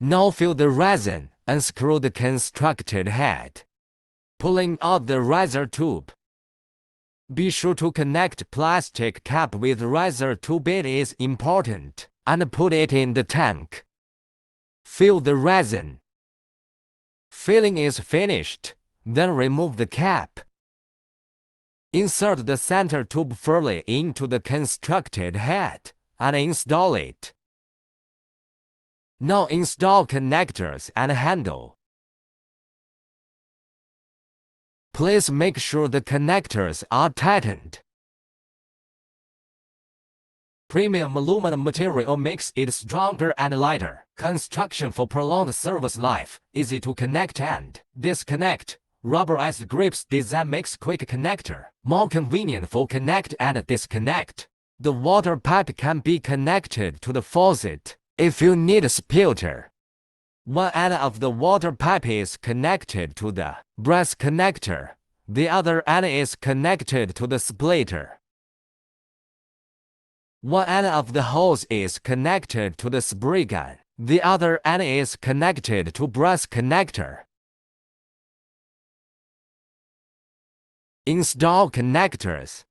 Now fill the resin, unscrew the constructed head, pulling out the riser tube. Be sure to connect plastic cap with riser tube. It is important, and put it in the tank. Fill the resin. Filling is finished, then remove the cap. Insert the center tube fully into the constructed head and install it. Now install connectors and handle. Please make sure the connectors are tightened. Premium aluminum material makes it stronger and lighter. Construction for prolonged service life, easy to connect and disconnect. Rubberized grips design makes quick connector more convenient for connect and disconnect. The water pipe can be connected to the faucet if you need a filter. One end of the water pipe is connected to the brass connector. The other end is connected to the splitter. One end of the hose is connected to the spray gun. The other end is connected to brass connector. Install connectors.